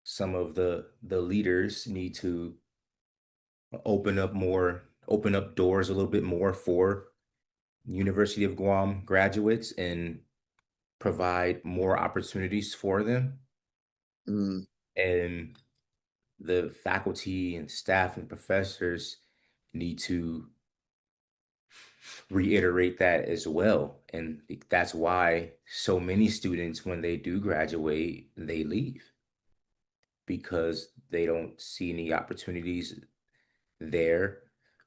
some of the leaders need to open up doors a little bit more for University of Guam graduates and provide more opportunities for them. Mm, And the faculty and staff and professors need to reiterate that as well. And that's why so many students, when they do graduate, they leave because they don't see any opportunities there,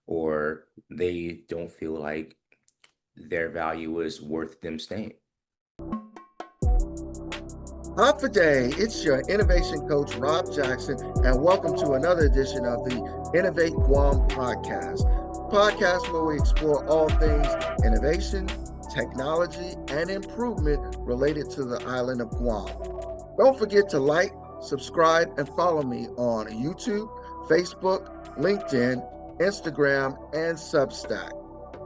or they don't feel like their value is worth them staying. Hi, day. It's your innovation coach, Rob Jackson, and welcome to another edition of the Innovate Guam Podcast. Podcast where we explore all things innovation, technology, and improvement related to the island of Guam. Don't forget to like, subscribe, and follow me on YouTube, Facebook, LinkedIn, Instagram, and Substack.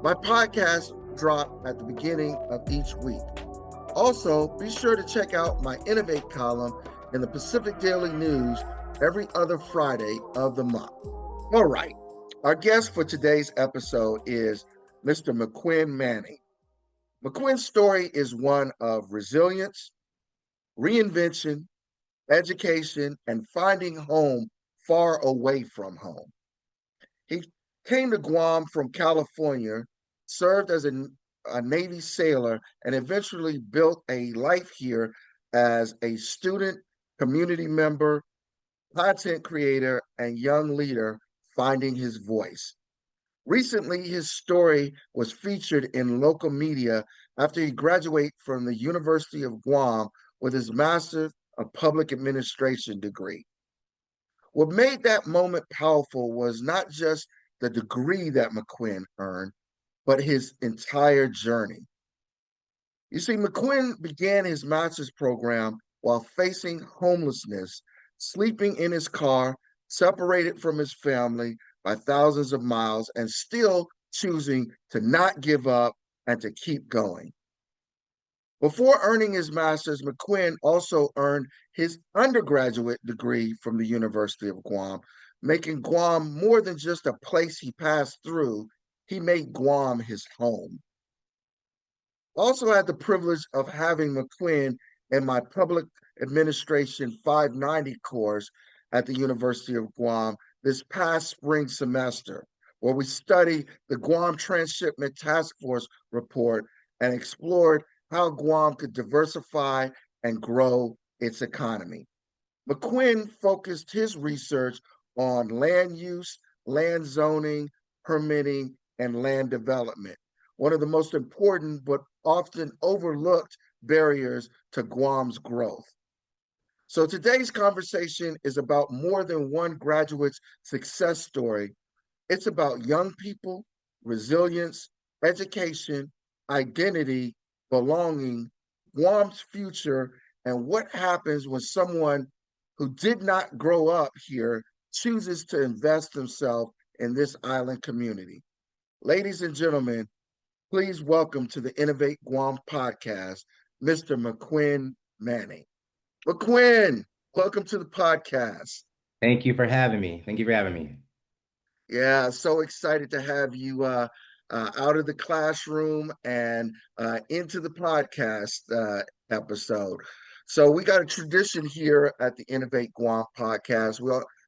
My podcasts drop at the beginning of each week. Also, be sure to check out my Innovate column in the Pacific Daily News every other Friday of the month. All right, our guest for today's episode is Mr. McQuinn Manning. McQuinn's story is one of resilience, reinvention, education, and finding home far away from home. He came to Guam from California, served as a Navy sailor, and eventually built a life here as a student, community member, content creator, and young leader finding his voice. Recently, his story was featured in local media after he graduated from the University of Guam with his Master of Public Administration degree. What made that moment powerful was not just the degree that McQuinn earned, but his entire journey. You see, McQuinn began his master's program while facing homelessness, sleeping in his car, separated from his family by thousands of miles, and still choosing to not give up and to keep going. Before earning his master's, McQuinn also earned his undergraduate degree from the University of Guam, making Guam more than just a place he passed through. He made Guam his home. Also had the privilege of having McQuinn in my public administration 590 course at the University of Guam this past spring semester, where we studied the Guam Transshipment Task Force report and explored how Guam could diversify and grow its economy. McQuinn focused his research on land use, land zoning, permitting, and land development, one of the most important but often overlooked barriers to Guam's growth. So today's conversation is about more than one graduate's success story. It's about young people, resilience, education, identity, belonging, Guam's future, and what happens when someone who did not grow up here chooses to invest themselves in this island community. Ladies and gentlemen, please welcome to the Innovate Guam podcast, Mr. McQuinn Manning. McQuinn, welcome to the podcast. Thank you for having me. Thank you for having me. Yeah, so excited to have you out of the classroom and into the podcast episode. So we got a tradition here at the Innovate Guam podcast.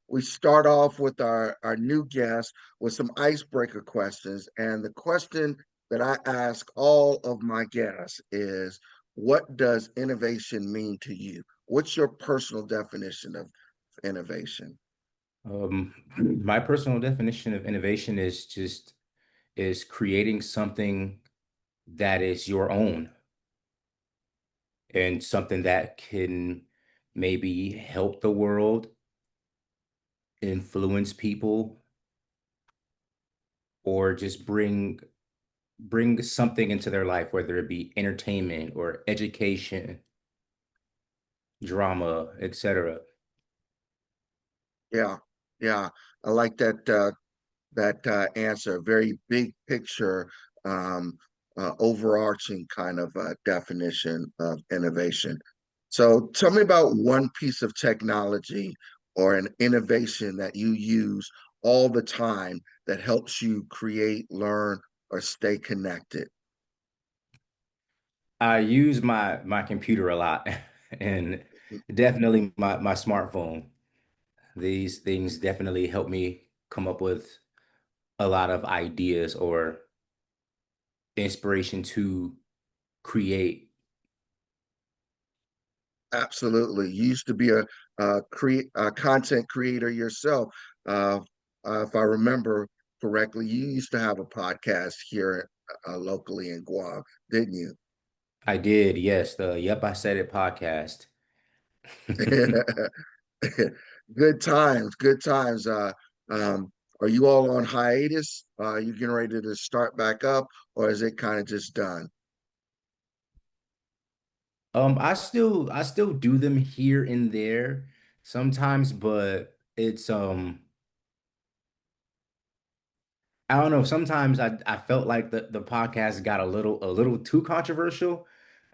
We start off with our new guest with some icebreaker questions. And the question that I ask all of my guests is, what does innovation mean to you? What's your personal definition of innovation? My personal definition of innovation is creating something that is your own and something that can maybe help the world, influence people, or just bring something into their life, whether it be entertainment or education, drama, etc. Yeah, yeah, I like that answer. Very big picture, overarching kind of definition of innovation. So tell me about one piece of technology or an innovation that you use all the time that helps you create, learn, or stay connected. I use my computer a lot and definitely my smartphone. These things definitely help me come up with a lot of ideas or inspiration to create. Absolutely. You used to be a content creator yourself. Uh, if I remember correctly, you used to have a podcast here locally in Guam, didn't you? I did, yes, the Yep, I Said It podcast. Good times, good times. Um, are you all on hiatus? You getting ready to start back up, or is it kind of just done? I still do them here and there sometimes, but it's I don't know. Sometimes I felt like the podcast got a little too controversial,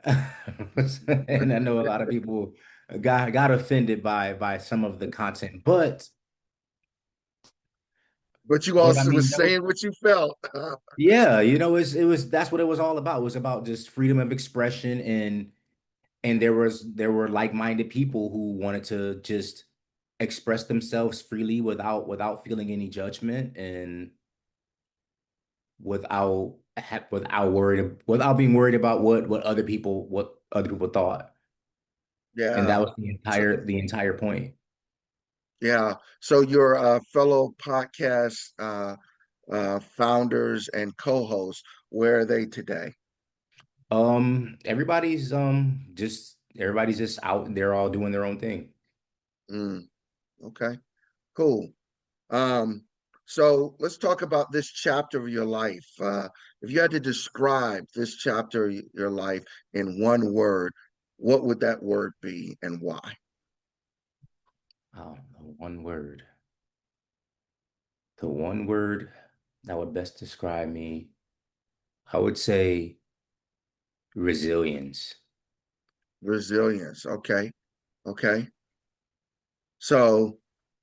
and I know a lot of people got offended by some of the content, But you but I also mean was that was saying what you felt. yeah, it was that's what it was all about. It was about just freedom of expression and there were like-minded people who wanted to just express themselves freely without feeling any judgment and without being worried about what other people thought. And that Yeah. was the So, entire point. yeah. So your fellow podcast founders and co-hosts, where are they today? Everybody's just out. They're all doing their own thing. Mm, okay, cool. Um, so let's talk about this chapter of your life. If you had to describe this chapter of your life in one word, what would that word be and why? One word. The one word that would best describe me, I would say resilience. Resilience. Okay. Okay. So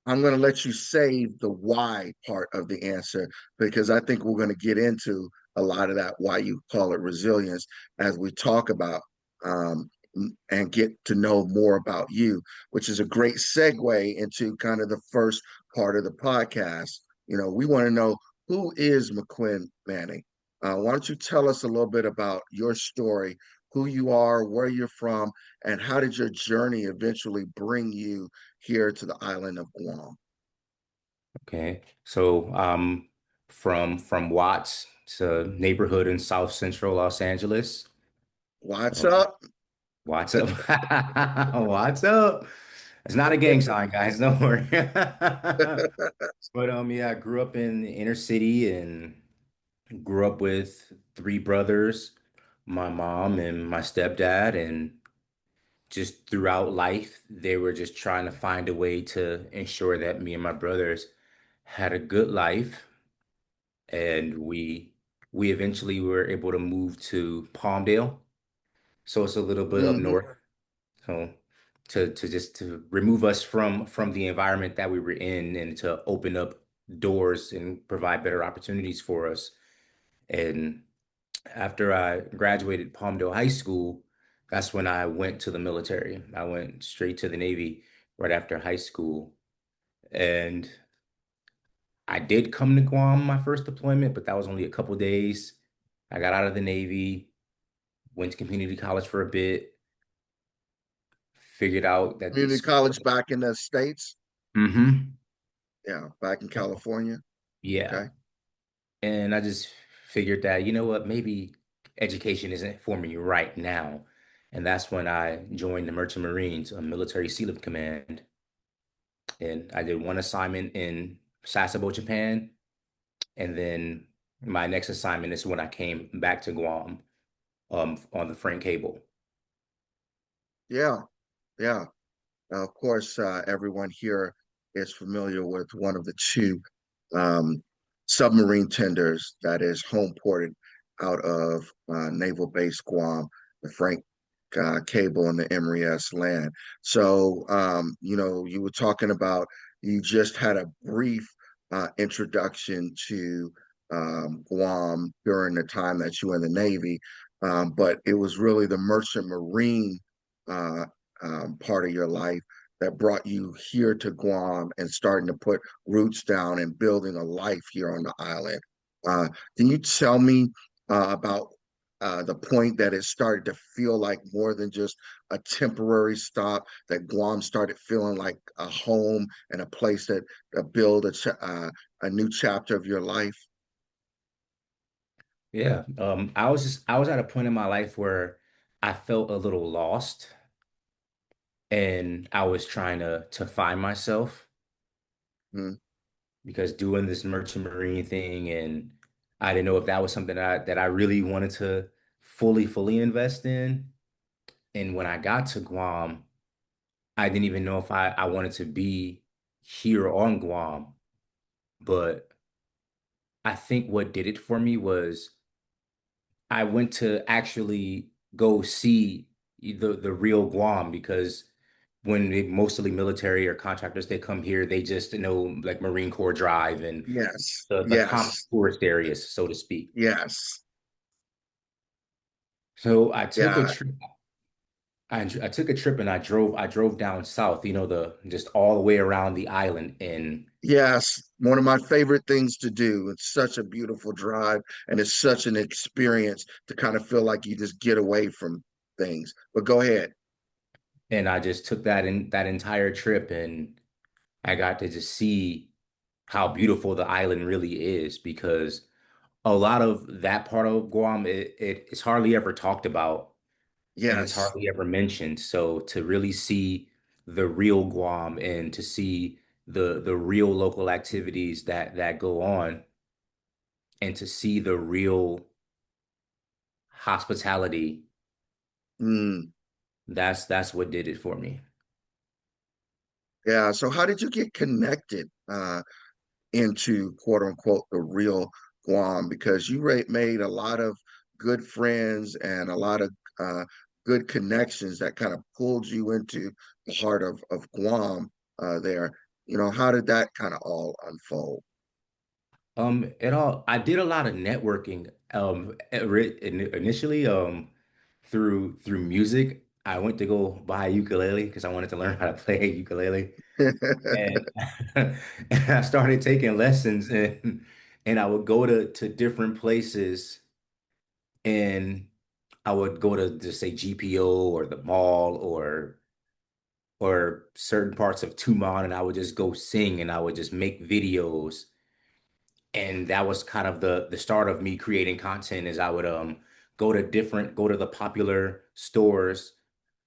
I'm going to let you save the why part of the answer because I think we're going to get into a lot of that why you call it resilience as we talk about um, and get to know more about you, which is a great segue into kind of the first part of the podcast. You know, we want to know who is McQuinn Manning. Why don't you tell us a little bit about your story, who you are, where you're from, and how did your journey eventually bring you here to the island of Guam? Okay. So from Watts, it's a neighborhood in South Central Los Angeles. What's Um, up? Watts up. Watts up. It's not a gang sign, guys. Don't worry. But yeah, I grew up in the inner city and grew up with three brothers, my mom and my stepdad, and just throughout life, they were just trying to find a way to ensure that me and my brothers had a good life. And we eventually were able to move to Palmdale. So it's a little bit up Hmm. north. So to remove us from the environment that we were in and to open up doors and provide better opportunities for us. And after I graduated Palmdale High School, that's when I went to the military. I went straight to the Navy right after high school. And I did come to Guam my first deployment, but that was only a couple days. I got out of the Navy, went to community college for a bit, figured out that Community school. college back in the States. Hmm. Yeah, back in California. Yeah. Okay. And I just figured that, you know what, maybe education isn't for me right now. And that's when I joined the Merchant Marines, a military SEALIP command. And I did one assignment in Sasebo, Japan. And then my next assignment is when I came back to Guam on the Frank cable. Yeah. Yeah. Of course, everyone here is familiar with one of the two um, submarine tenders that is home ported out of Naval Base Guam, the Frank. cable in the MRES land. So, you were talking about you just had a brief introduction to Guam during the time that you were in the Navy, but it was really the merchant marine uh, part of your life that brought you here to Guam and starting to put roots down and building a life here on the island. Uh, can you tell me about the point that it started to feel like more than just a temporary stop, that Guam started feeling like a home and a place that build a new chapter of your life? Yeah. I was at a point in my life where I felt a little lost and I was trying to find myself Mm, because doing this merchant marine thing and I didn't know if that was something that I really wanted to fully invest in. And when I got to Guam, I didn't even know if I wanted to be here on Guam. But I think what did it for me was I went to actually go see the real Guam because when mostly military or contractors they come here, they just know like Marine Corps Drive and yes, the common yes, tourist areas, so to speak. yes, So I took a yeah, trip. I took a trip and I drove down south, the just all the way around the island and yes. One of my favorite things to do. It's such a beautiful drive, and it's such an experience to kind of feel like you just get away from things. But go ahead. I just took that entire trip and I got to just see how beautiful the island really is because a lot of that part of Guam it's hardly ever talked about and it's Yes. hardly ever mentioned. So to really see the real Guam and to see the real local activities that go on and to see the real hospitality, Mm. that's what did it for me. Yeah. So how did you get connected into quote unquote the real Guam? Because you made a lot of good friends and a lot of good connections that kind of pulled you into the heart of Guam there. How did that kind of all unfold? I did a lot of networking initially through music. I went to go buy a ukulele because I wanted to learn how to play a ukulele. And, and I started taking lessons and I would go to different places and I would go to just say GPO or the mall or certain parts of Tumon and I would just go sing and I would just make videos. And that was kind of the start of me creating content is I would go to the popular stores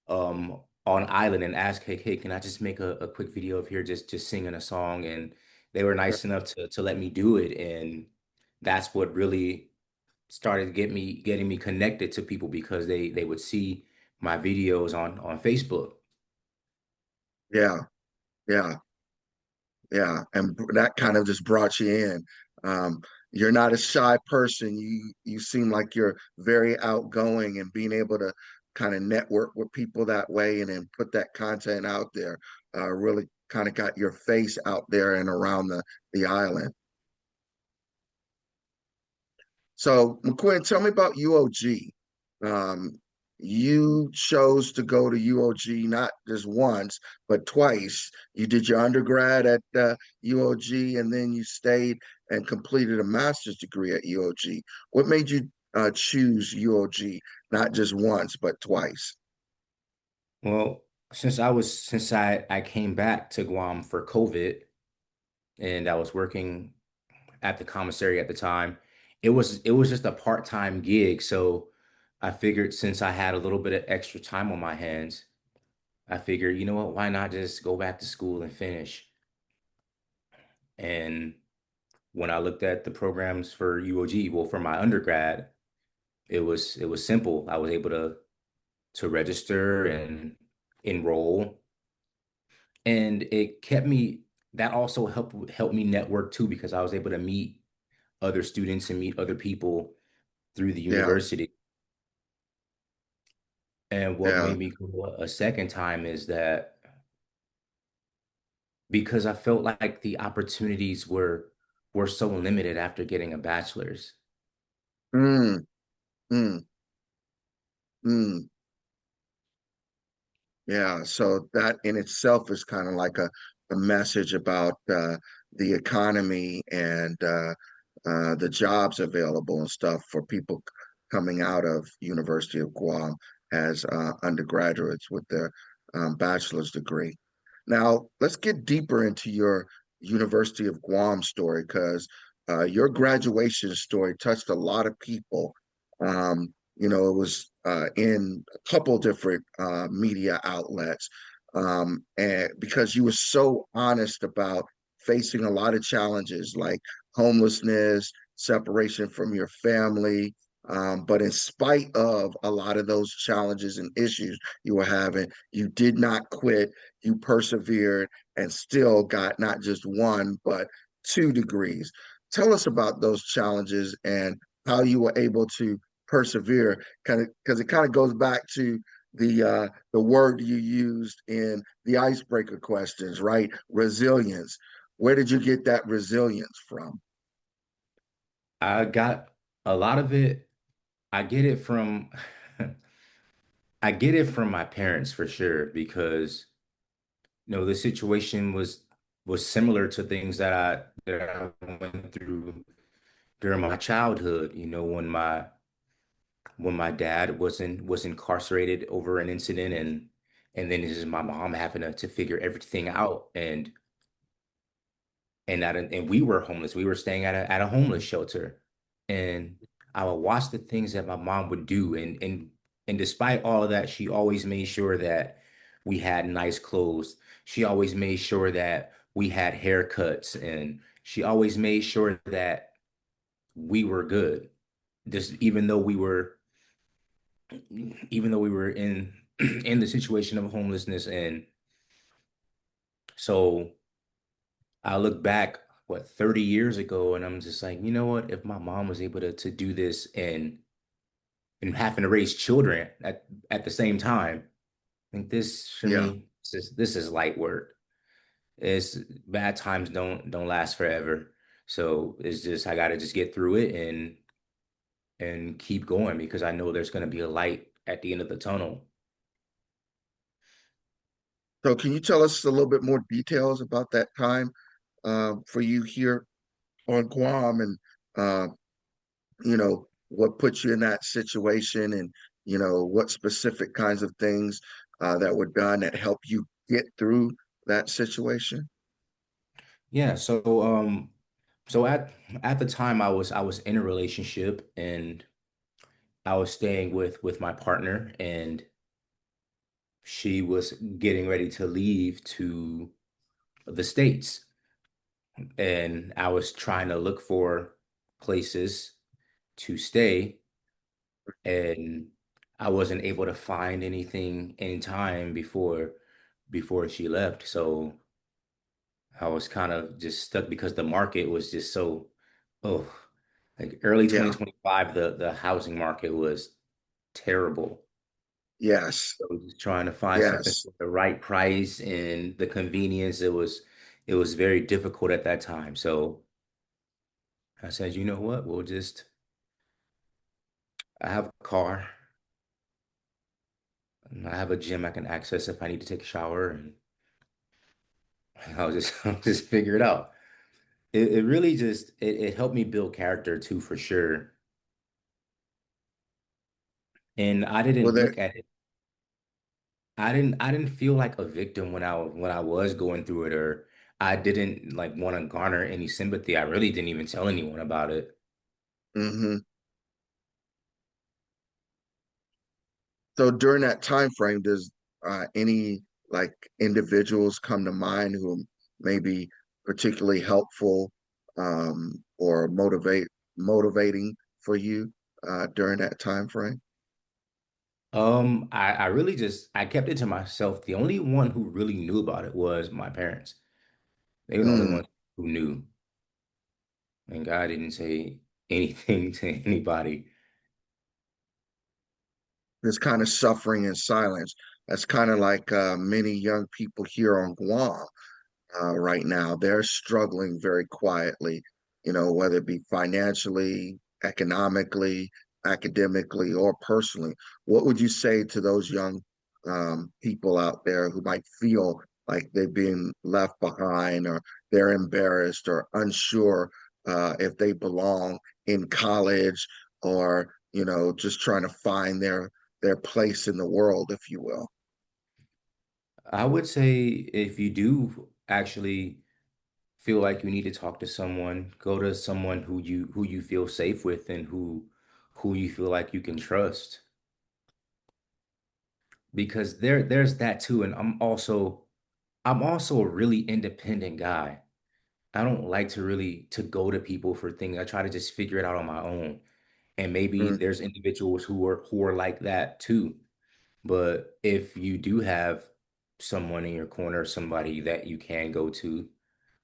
on island and ask, hey, can I just make a quick video of here just singing a song? And they were nice enough to let me do it. And that's what really started to getting me connected to people because they would see my videos on Facebook. Yeah, yeah. Yeah, and that kind of just brought you in. Um, you're not a shy person. You seem like you're very outgoing, and being able to kind of network with people that way and then put that content out there really kind of got your face out there and around the island. So, McQuinn, tell me about UOG. Um, you chose to go to UOG not just once, but twice. You did your undergrad at UOG, and then you stayed and completed a master's degree at UOG. What made you choose UOG not just once, but twice? Well, since I came back to Guam for COVID and I was working at the commissary at the time. It was just a part-time gig, so I figured since I had a little bit of extra time on my hands, I figured, you know what, why not just go back to school and finish? And when I looked at the programs for UOG, well, for my undergrad, it was simple. I was able to register and enroll, and it kept me that also helped me network too because I was able to meet other students and meet other people through the Yeah, university. And what Yeah. made me go a second time is that because I felt like the opportunities were so limited after getting a bachelor's. Mm, mm, mm. Yeah, so that in itself is kind of like a message about the economy and the jobs available and stuff for people coming out of University of Guam as undergraduates with their bachelor's degree. Now, let's get deeper into your University of Guam story because your graduation story touched a lot of people. It was in a couple different media outlets, and because you were so honest about facing a lot of challenges like homelessness, separation from your family. But in spite of a lot of those challenges and issues you were having, you did not quit. You persevered and still got not just one, but 2 degrees. Tell us about those challenges and how you were able to persevere, kind of because it kind of goes back to the word you used in the icebreaker questions, right? Resilience. Where did you get that resilience from? I got a lot of it. I get it from I get it from my parents for sure because the situation was similar to things that I went through during my childhood, when my dad was incarcerated over an incident and then this is my mom having to figure everything out and we were homeless. We were staying at a homeless shelter. And I would watch the things that my mom would do. And despite all of that, she always made sure that we had nice clothes. She always made sure that we had haircuts and she always made sure that we were good. Just even though we were in in the situation of homelessness. And so I look back, 30 years ago, and I'm just like, you know what? If my mom was able to do this and having to raise children at the same time, I think this for Yeah. me, this is light work. It's bad times don't last forever. So it's just I gotta just get through it and keep going because I know there's gonna be a light at the end of the tunnel. So can you tell us a little bit more details about that time for you here on Guam and uh, what put you in that situation and what specific kinds of things that were done that helped you get through that situation? Yeah, so at the time I was in a relationship and I was staying with my partner and she was getting ready to leave to the States. And I was trying to look for places to stay and I wasn't able to find anything in time before she left. So I was kind of just stuck because the market was just so, oh, like early Yeah. 2025, the housing market was terrible. Yes. So just trying to find something Yes. for the right price and the convenience, it was very difficult at that time. So I said, you know what? I have a car, and I have a gym I can access if I need to take a shower, and I'll just I'll just figure it out. It really just it helped me build character too, for sure. And I Well, didn't there. look at it. I didn't feel like a victim when I was going through it, or I didn't like want to garner any sympathy. I really didn't even tell anyone about it. Mhm. So during that time frame, does any like individuals come to mind who may be particularly helpful or motivating for you during that time frame? I really just I kept it to myself. The only one who really knew about it was my parents. They were the only Mm, ones who knew, and God didn't say anything to anybody. is kind of suffering in silence. That's kind of like many young people here on Guam right now. They're struggling very quietly, whether it be financially, economically, academically, or personally. What would you say to those young people out there who might feel like they're being left behind, or they're embarrassed or unsure if they belong in college, or just trying to find their place in the world, if you will? I would say if you do actually feel like you need to talk to someone, go to someone who you feel safe with and who you feel like you can trust. Because there's that too. And I'm also a really independent guy. I don't like to really to go to people for things. I try to just figure it out on my own. And maybe Mm, there's individuals who are like that too. But if you do have someone in your corner, somebody that you can go to,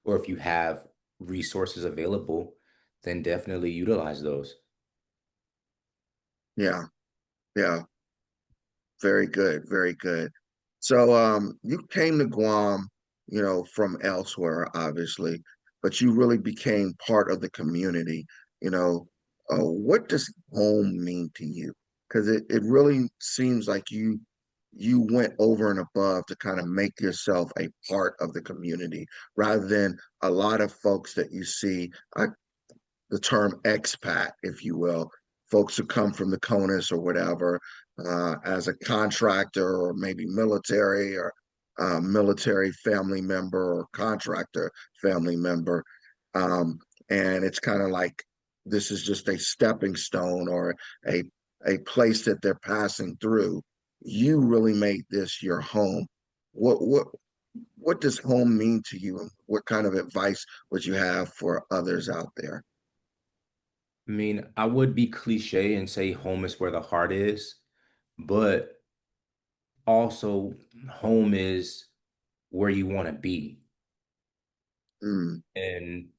or if you have resources available, then definitely utilize those. yeah, yeah. Very good, very good. So you came to Guam, from elsewhere, obviously, but you really became part of the community. You know, what does home mean to you? Because it really seems like you went over and above to kind of make yourself a part of the community rather than a lot of folks that you see. The term expat, if you will, folks who come from the CONUS or whatever, as a contractor or maybe military, or military family member or contractor family member. Um, and it's kind of like this is just a stepping stone, or a, a place that they're passing through. You really made this your home. What what what does home mean to you, and what kind of advice would you have for others out there? I mean, I would be cliche and say home is where the heart is, but also home is where you want to be. Mm, And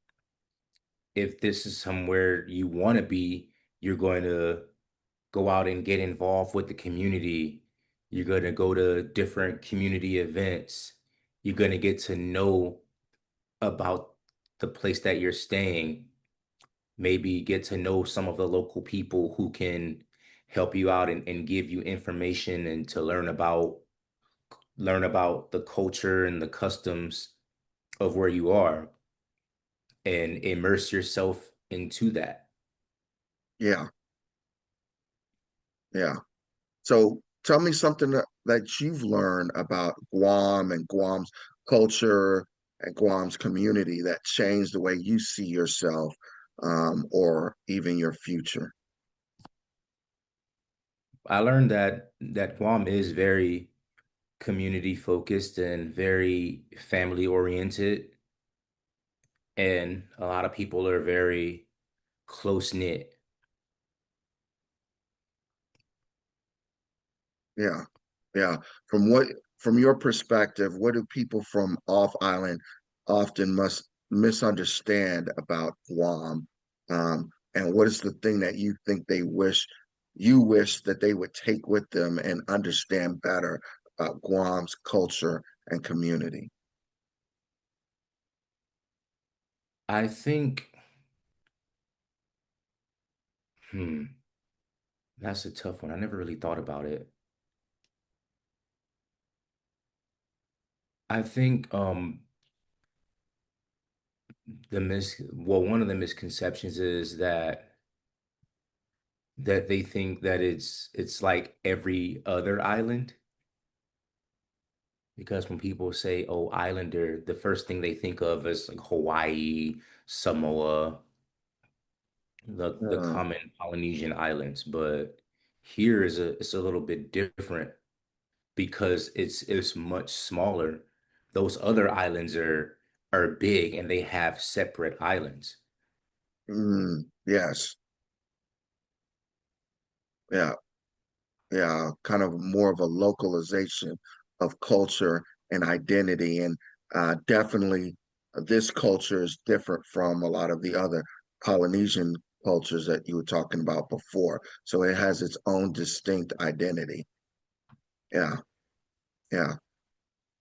if this is somewhere you want to be, you're going to go out and get involved with the community. You're going to go to different community events. You're going to get to know about the place that you're staying. Maybe get to know some of the local people who can help you out and give you information and to learn about the culture and the customs of where you are and immerse yourself into that. yeah, yeah. So tell me something that you've learned about Guam and Guam's culture and Guam's community that changed the way you see yourself, or even your future. I learned that Guam is very community focused and very family oriented, and a lot of people are very close knit. Yeah, yeah. From what, from your perspective, what do people from off island often must misunderstand about Guam? And what is the thing that you think you wish that they would take with them and understand better about Guam's culture and community? I think, hmm, that's a tough one. I never really thought about it. I think one of the misconceptions is that they think that it's like every other island. Because when people say, "Oh, islander," the first thing they think of is like Hawaii, Samoa, the Uh, common Polynesian islands. But here it's a little bit different because it's much smaller. Those other islands are big and they have separate islands. yes, yeah. Yeah, kind of more of a localization of culture and identity. And definitely this culture is different from a lot of the other Polynesian cultures that you were talking about before. So it has its own distinct identity. Yeah, yeah.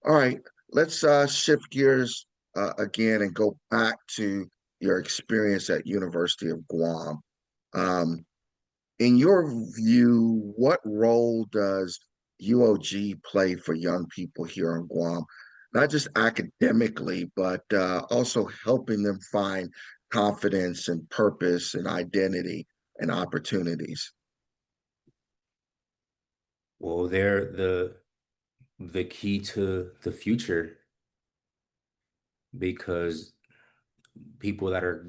All right, let's shift gears again and go back to your experience at University of Guam. Um, in your view, what role does UOG play for young people here on Guam? Not just academically, but also helping them find confidence and purpose and identity and opportunities. Well, they're the key to the future because people that are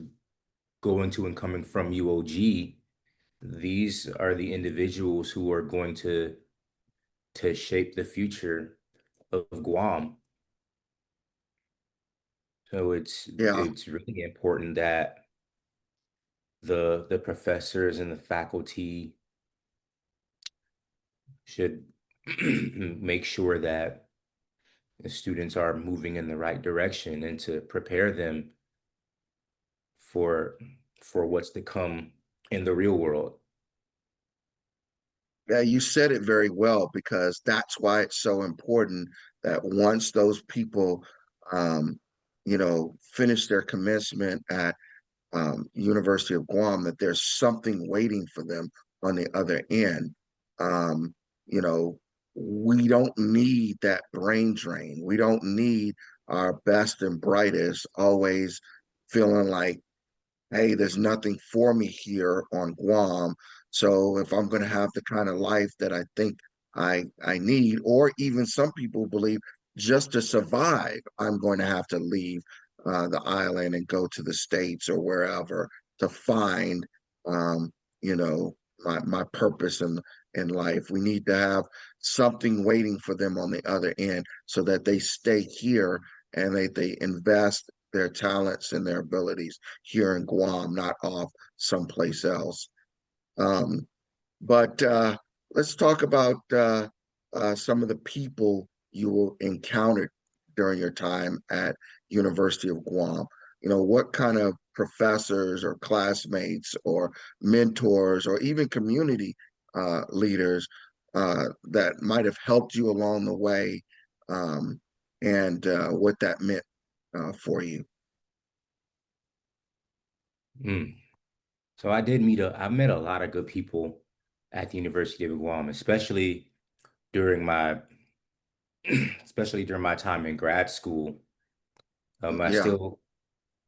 going to and coming from UOG, these are the individuals who are going to shape the future of Guam. So Yeah, it's really important that the professors and the faculty should make sure that the students are moving in the right direction and to prepare them for for what's to come in the real world. yeah, you said it very well because that's why it's so important that once those people, um, finish their commencement at University of Guam, that there's something waiting for them on the other end. Um, you know, we don't need that brain drain. We don't need our best and brightest always feeling like, hey, there's nothing for me here on Guam. So if I'm going to have the kind of life that I think I need, or even some people believe just to survive, I'm going to have to leave the island and go to the States or wherever to find, um, you know, my purpose in life. We need to have something waiting for them on the other end so that they stay here and they invest their talents and their abilities here in Guam, not off someplace else. Um, but let's talk about some of the people you encountered during your time at University of Guam. What kind of professors or classmates or mentors or even community leaders that might have helped you along the way, um, and what that meant for you. Mm. So I met a lot of good people at the University of Guam, during my especially during my time in grad school. I Yeah. still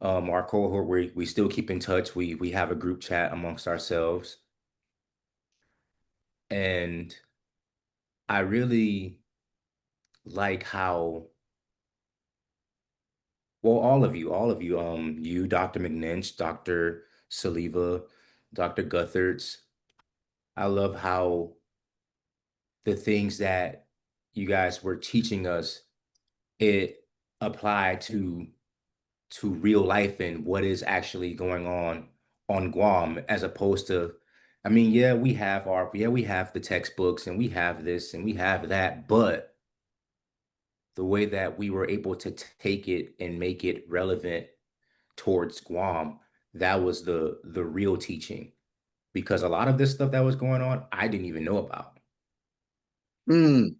our cohort we still keep in touch. We have a group chat amongst ourselves, and I really like how well all of you, you, Dr. McNinch, Dr. Saliva, Dr. Gutherts, I love how the things that you guys were teaching us, it applied to real life and what is actually going on Guam, as opposed to, I mean, yeah, we have the textbooks and we have this and we have that, but the way that we were able to take it and make it relevant towards Guam, that was the real teaching. Because a lot of this stuff that was going on, I didn't even know about. Mm,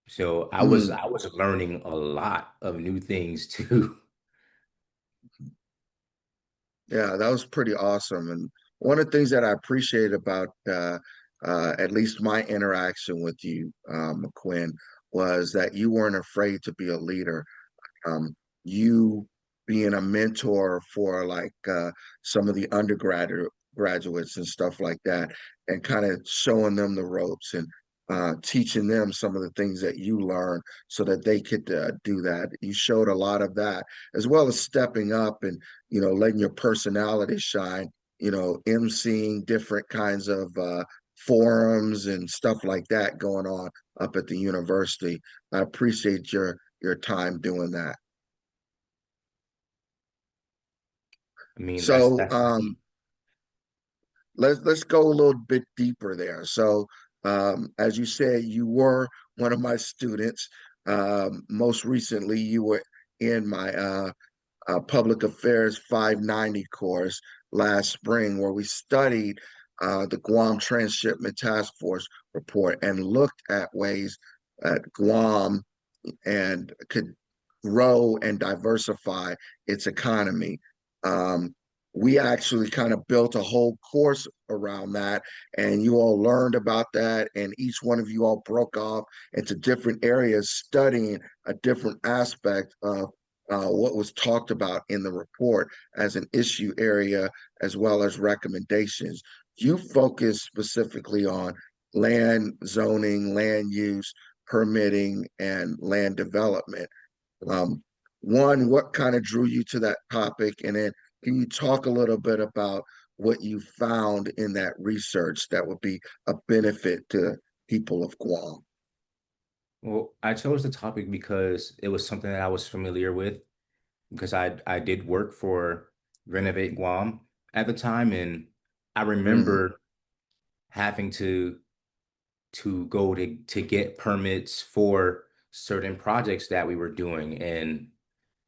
So mm. I was learning a lot of new things too. Yeah, that was pretty awesome. And one of the things that I appreciate about at least my interaction with you, McQuinn, was that you weren't afraid to be a leader. You being a mentor for like some of the undergraduate graduates and stuff like that, and kind of showing them the ropes and teaching them some of the things that you learned so that they could do that. You showed a lot of that, as well as stepping up and letting your personality shine. emceeing different kinds of forums and stuff like that going on up at the university. I appreciate your time doing that. I mean, So that's the key. let's go a little bit deeper there. So as you said, you were one of my students. Most recently, you were in my public affairs 590 course, last spring where we studied the Guam Transshipment Task Force report and looked at ways that Guam and could grow and diversify its economy. Um, we actually kind of built a whole course around that, and you all learned about that, and each one of you all broke off into different areas studying a different aspect of what was talked about in the report as an issue area as well as recommendations. You focus specifically on land zoning, land use, permitting, and land development. Um, One, what kind of drew you to that topic? And then can you talk a little bit about what you found in that research that would be a benefit to people of Guam? Well, I chose the topic because it was something that I was familiar with because I did work for Renovate Guam at the time, and I Mm, remember having to go to get permits for certain projects that we were doing, and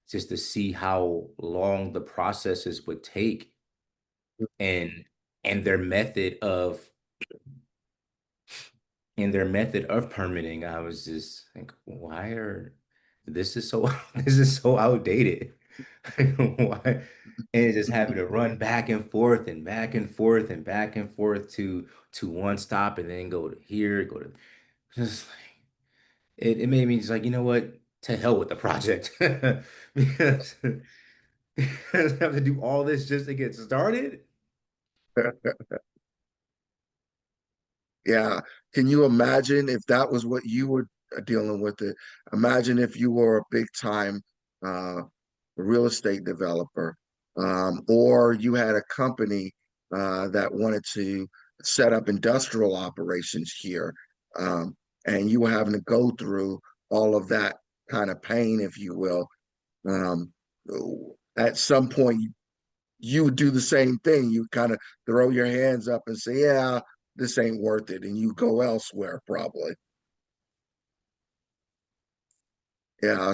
just to see how long the processes would take, and and their method of permitting. I was just like, why are this is so this is so outdated. Why? And just having to run back and forth and back and forth and back and forth to one stop and then go to here, go to just like it made me just like, you know what? To hell with the project. Because I have to do all this just to get started. yeah. Can you imagine if that was what you were dealing with it? Imagine if you were a big time uh, real estate developer, or you had a company that wanted to set up industrial operations here, um, and you were having to go through all of that kind of pain, if you will. Um, at some point, you would do the same thing. You kind of throw your hands up and say, "Yeah, this ain't worth it," and you go elsewhere, probably. Yeah.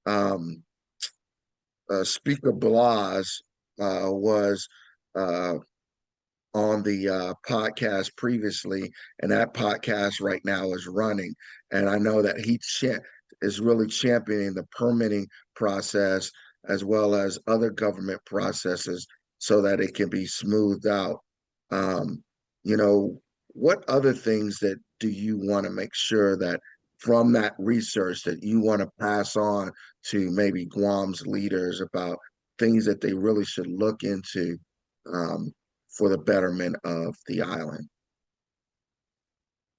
Um, Speaker Blas was uh, on the podcast previously, and that podcast right now is running. And I know that is really championing the permitting process as well as other government processes so that it can be smoothed out. Um, you know, what other things that do you want to make sure that from that research that you want to pass on to maybe Guam's leaders about things that they really should look into um, for the betterment of the island?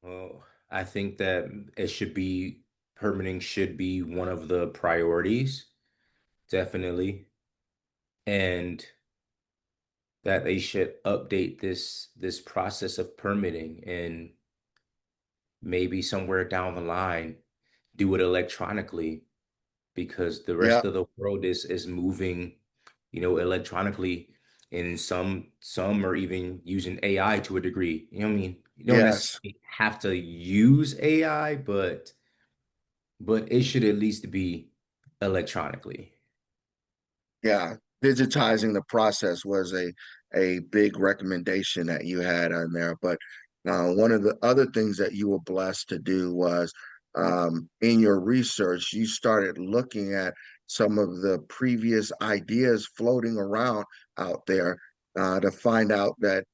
Well, I think that it should be permitting should be one of the priorities, definitely. And that they should update this process of permitting and maybe somewhere down the line do it electronically because the Yeah, rest of the world is moving, electronically, and some are even using AI to a degree. You know what I mean? You don't yes. necessarily have to use AI, but it should at least be electronically. Yeah, digitizing the process was a big recommendation that you had on there. But one of the other things that you were blessed to do was in your research, you started looking at some of the previous ideas floating around out there to find out that,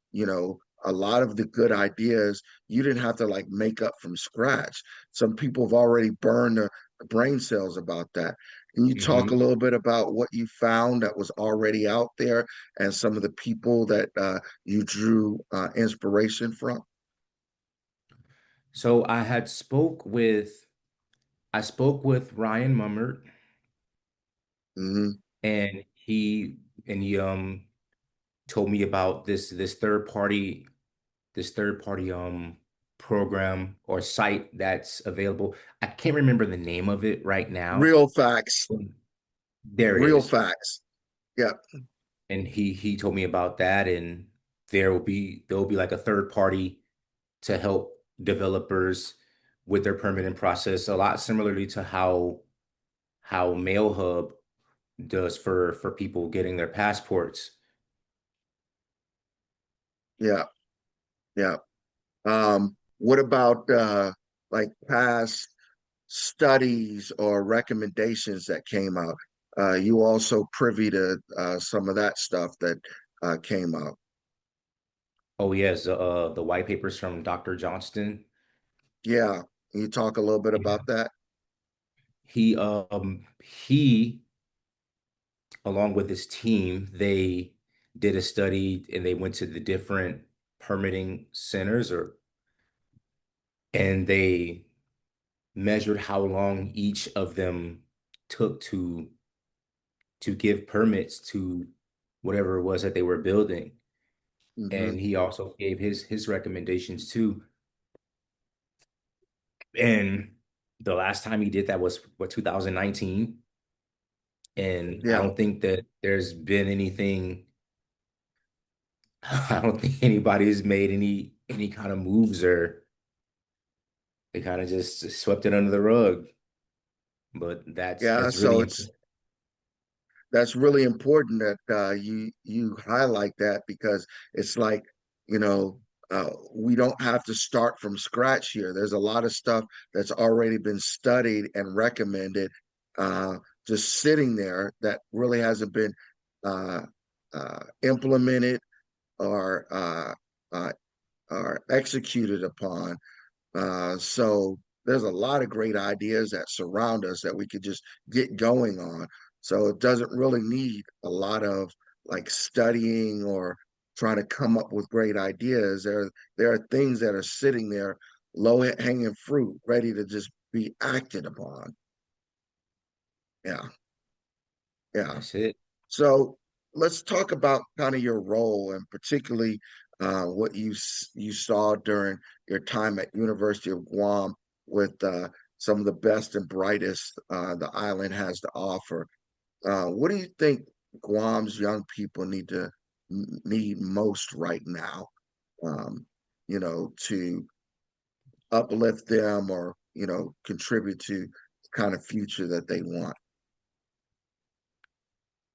a lot of the good ideas you didn't have to like make up from scratch. Some people have already burned their brain cells about that. Can you talk a Hmm. little bit about what you found that was already out there and some of the people that you drew inspiration from? So I spoke with Ryan Mummert, Hmm. and he told me about this third party program or site that's available. I can't remember the name of it right now. Real facts, There it real is. facts. Yeah, And he told me about that, and there will be like a third party to help developers with their permitting process, a lot similarly to how Mail Hub does for people getting their passports. Yeah, yeah. What about like past studies or recommendations that came out? You also privy to some of that stuff that came out. Oh yes, the white papers from Dr. Johnston. Yeah, can you talk a little bit Yeah. about that? He along with his team, they did a study and they went to the different permitting centers and they measured how long each of them took to give permits to whatever it was that they were building. Hmm. And he also gave his recommendations too. And the last time he did that was what 2019. And I Yeah, don't think that there's been anything. I don't think anybody's made any kind of moves or they kind of just swept it under the rug. But yeah. that's really So important. that's really important that you highlight that because it's like you know we don't have to start from scratch here. There's a lot of stuff that's already been studied and recommended, uh, just sitting there that really hasn't been uh, implemented or uh, or executed upon. So there's a lot of great ideas that surround us that we could just get going on. So it doesn't really need a lot of like studying or trying to come up with great ideas. There are things that are sitting there, low hanging fruit, ready to just be acted upon. Yeah, yeah. That's it. So let's talk about kind of your role and particularly what you saw during your time at University of Guam with some of the best and brightest the island has to offer. What do you think Guam's young people need most right now? Um, to uplift them or contribute to the kind of future that they want.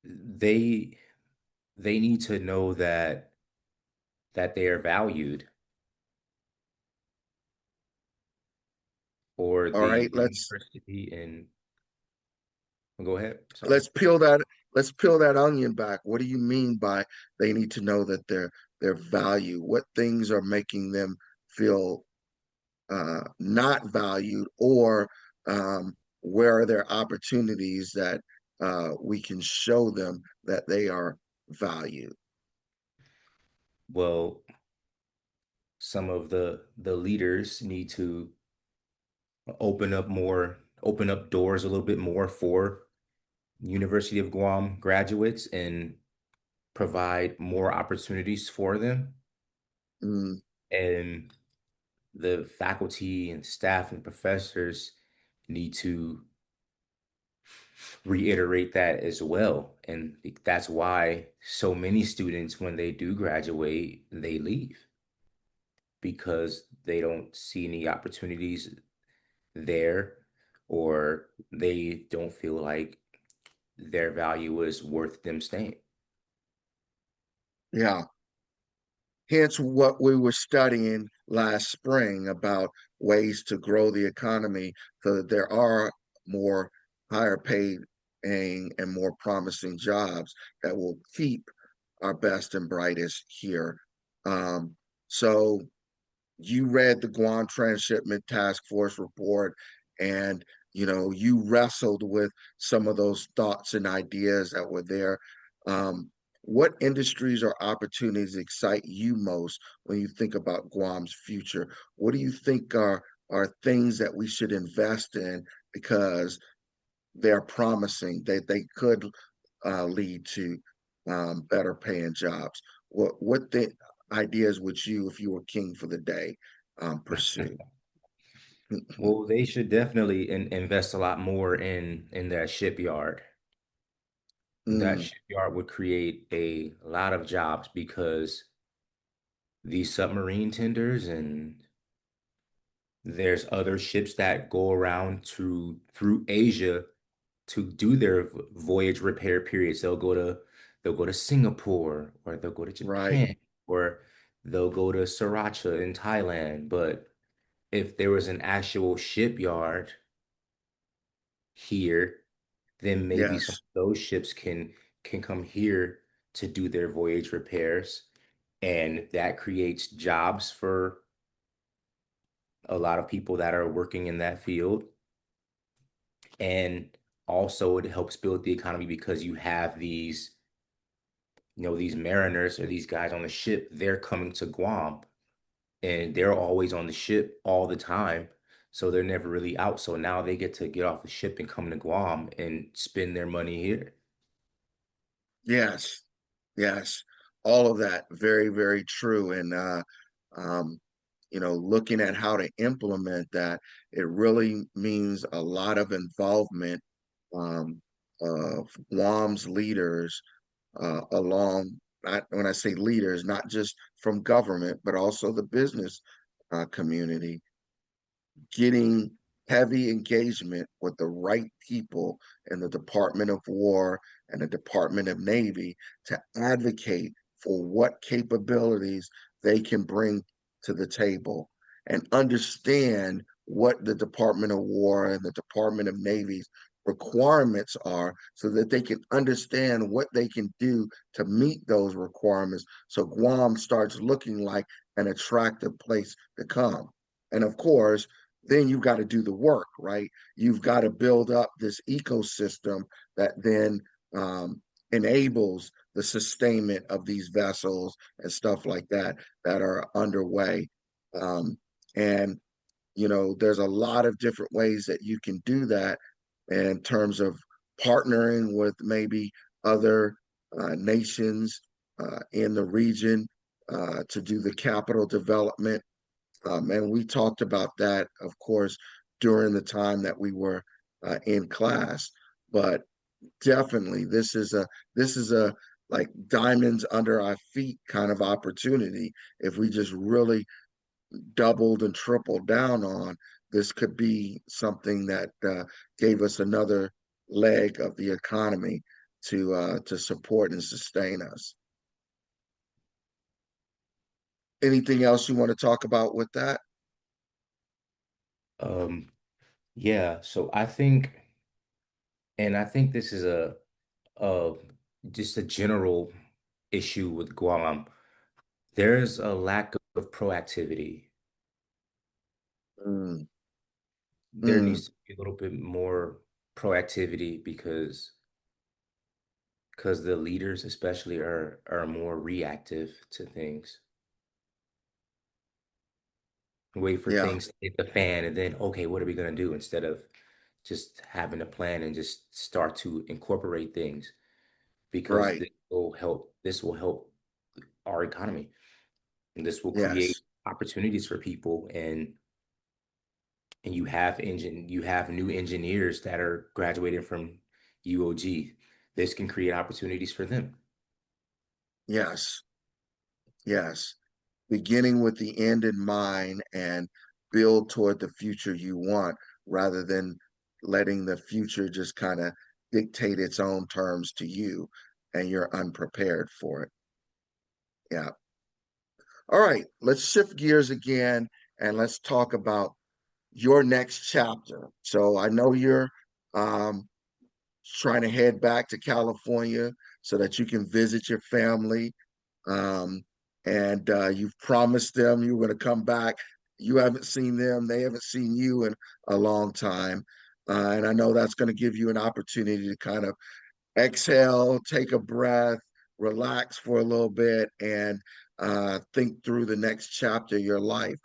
They they need to know that they are valued or All right, the university and go ahead. Sorry. let's peel that let's peel that onion back. What do you mean by they need to know that their value? What things are making them feel not valued, or where are there opportunities that we can show them that they are valued? Well, some of the leaders need to open up doors a little bit more for University of Guam graduates and provide more opportunities for them. Mm, And the faculty and staff and professors need to reiterate that as well. And that's why so many students, when they do graduate, they leave because they don't see any opportunities there or they don't feel like their value is worth them staying. yeah. Hence, what we were studying last spring about ways to grow the economy so that there are more higher paid and more promising jobs that will keep our best and brightest here. Um, so you read the Guam Transshipment Task Force report and you wrestled with some of those thoughts and ideas that were there. What industries or opportunities excite you most when you think about Guam's future? What do you think are things that we should invest in because they're promising that they could lead to better paying jobs? What the ideas would you, if you were king for the day, pursue? Well, they should definitely invest a lot more in that shipyard. That Mm, shipyard would create a lot of jobs because these submarine tenders and there's other ships that go around through Asia to do their voyage repair periods. They'll go to Singapore or they'll go to right. Japan or they'll go to Sriracha in Thailand. But if there was an actual shipyard here, then maybe some Yes. of those ships can come here to do their voyage repairs, and that creates jobs for a lot of people that are working in that field. And also it helps build the economy because you have these, these mariners or these guys on the ship, they're coming to Guam and they're always on the ship all the time. So they're never really out. So now they get to get off the ship and come to Guam and spend their money here. Yes. Yes. All of that. Very, very true. And um, looking at how to implement that, it really means a lot of involvement of Guam's leaders along, when I say leaders, not just from government, but also the business community, getting heavy engagement with the right people in the Department of War and the Department of Navy to advocate for what capabilities they can bring to the table and understand what the Department of War and the Department of Navy's requirements are so that they can understand what they can do to meet those requirements so Guam starts looking like an attractive place to come. And of course, then you've got to do the work, right? You've got to build up this ecosystem that then enables the sustainment of these vessels and stuff like that that are underway. Um, and there's a lot of different ways that you can do that in terms of partnering with maybe other nations in the region to do the capital development, and we talked about that, of course, during the time that we were in class. But definitely, this is a like diamonds under our feet kind of opportunity. If we just really doubled and tripled down on, this could be something that gave us another leg of the economy to support and sustain us. Anything else you want to talk about with that? Um, yeah, so I think this is a just a general issue with Guam. There's a lack of proactivity. Mm, There mm, needs to be a little bit more proactivity because the leaders especially are more reactive to things. Wait for yeah, things to hit the fan and then, okay, what are we gonna do, instead of just having a plan and just start to incorporate things, because right. this will help our economy, and this will create Yes. opportunities for people, and you have new engineers that are graduating from UOG. This can create opportunities for them. Yes. Yes. Beginning with the end in mind and build toward the future you want rather than letting the future just kind of dictate its own terms to you and you're unprepared for it. Yeah. All right. Let's shift gears again and let's talk about your next chapter. So I know you're um, trying to head back to California so that you can visit your family. Um, and you've promised them you were going to come back. You haven't seen them, they haven't seen you in a long time. And I know that's going to give you an opportunity to kind of exhale, take a breath, relax for a little bit, and think through the next chapter of your life.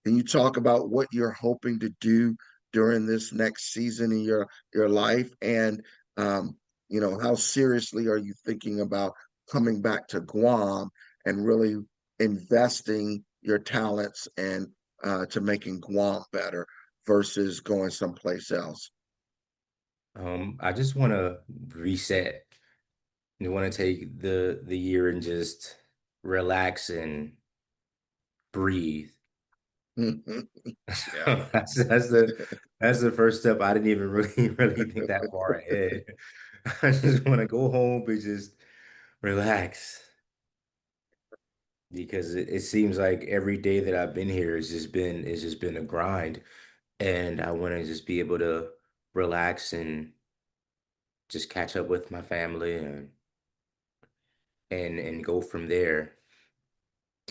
Can you talk about what you're hoping to do during this next season in your life, and how seriously are you thinking about coming back to Guam and really investing your talents and to making Guam better versus going someplace else? I just want to reset. I want to take the year and just relax and breathe. Yeah. That's the first step. I didn't even really really think that far ahead. I just want to go home and just relax. because it seems like every day that I've been here it's just been a grind, and I want to just be able to relax and just catch up with my family and go from there.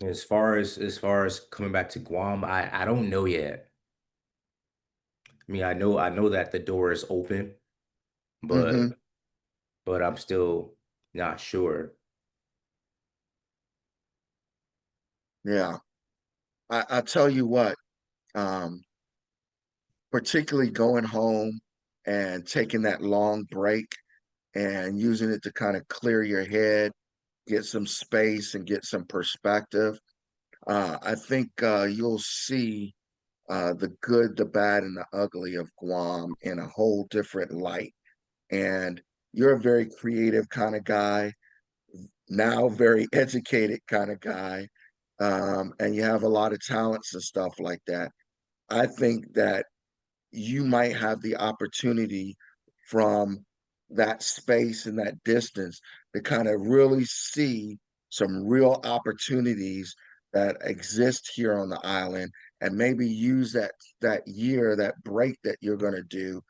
As far as coming back to Guam, I don't know yet. I mean, I know that the door is open, Hmm. but I'm still not sure. Yeah. I tell you what, um, particularly going home and taking that long break and using it to kind of clear your head, get some space and get some perspective. I think you'll see the good, the bad, and the ugly of Guam in a whole different light. And you're a very creative kind of guy, now very educated kind of guy, and you have a lot of talents and stuff like that. I think that you might have the opportunity from that space and that distance to kind of really see some real opportunities that exist here on the island and maybe use that year, that break that you're going to do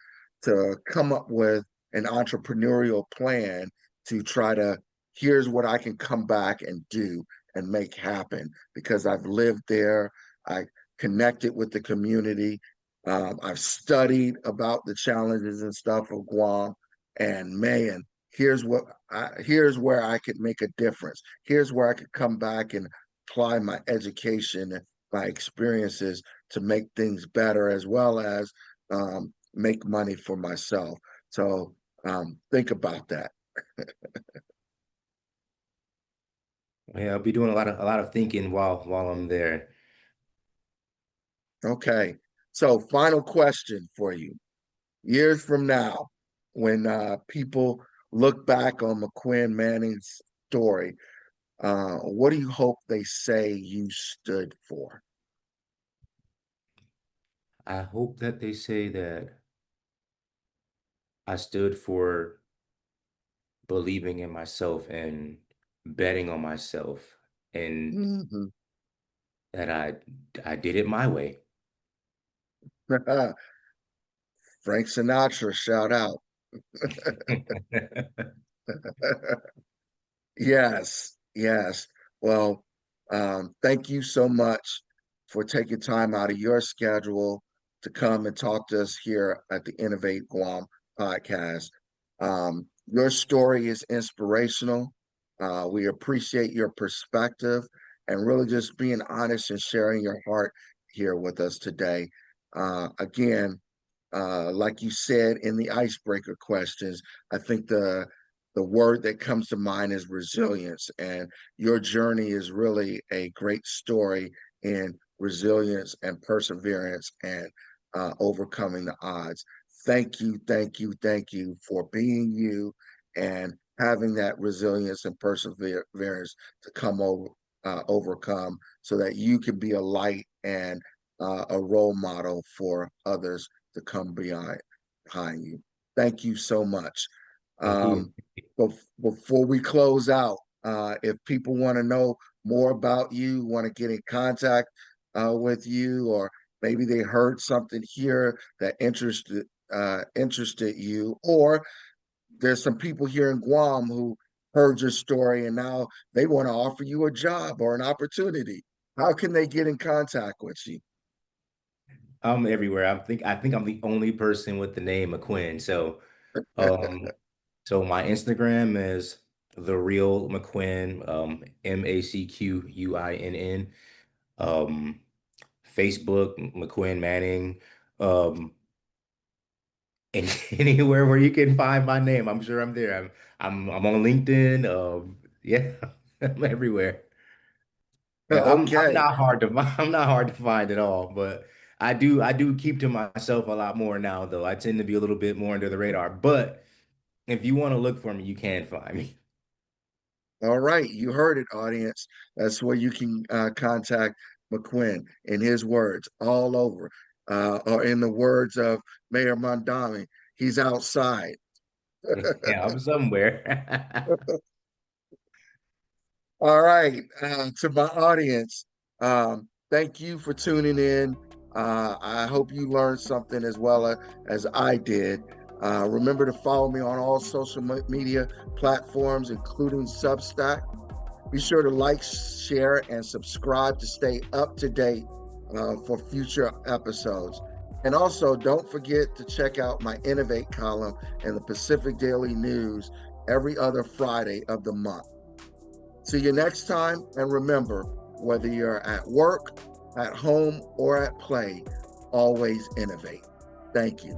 to come up with an entrepreneurial plan to try to here's what I can come back and do and make happen because I've lived there. I connected with the community. I've studied about the challenges and stuff of Guam, and man, here's where I could make a difference. Here's where I could come back and apply my education and my experiences to make things better, as well as make money for myself. So think about that. Yeah, I'll be doing a lot of thinking while I'm there. Okay. So final question for you. Years from now, when people look back on McQuinn Manning's story, what do you hope they say you stood for? I hope that they say that I stood for believing in myself and betting on myself and Mhm. that I did it my way. Frank Sinatra, shout out. Yes, yes. Well, thank you so much for taking time out of your schedule to come and talk to us here at the Innovate Guam podcast. Your story is inspirational. We appreciate your perspective and really just being honest and sharing your heart here with us today. Again, like you said in the icebreaker questions, I think the word that comes to mind is resilience, and your journey is really a great story in resilience and perseverance and overcoming the odds. Thank you, thank you, thank you for being you and having that resilience and perseverance to come over overcome so that you can be a light and a role model for others to come behind you. Thank you so much. Thank you. Um, Before we close out, if people want to know more about you, want to get in contact with you, or maybe they heard something here that interested you, or there's some people here in Guam who heard your story and now they want to offer you a job or an opportunity. How can they get in contact with you? I'm everywhere. I think I'm the only person with the name McQuinn. Um so my Instagram is the real McQuinn, MacQuinn. Um Facebook, McQuinn Manning. Um and anywhere where you can find my name, I'm sure I'm there. I'm on LinkedIn. Yeah, I'm everywhere. Yeah, I'm Okay. not hard to I'm not hard to find at all, but I do keep to myself a lot more now though. I tend to be a little bit more under the radar. But if you want to look for me, you can find me. All right, you heard it, audience. That's where you can contact McQuinn in his words, all over, or in the words of Mayor Mondami, he's outside. Yeah, I'm somewhere. All right, to my audience, thank you for tuning in. I hope you learned something as well as I did. Remember to follow me on all social media platforms, including Substack. Be sure to like, share, and subscribe to stay up to date for future episodes. And also, don't forget to check out my Innovate column in the Pacific Daily News every other Friday of the month. See you next time, and remember, whether you're at work, at home, or at play, always innovate. Thank you.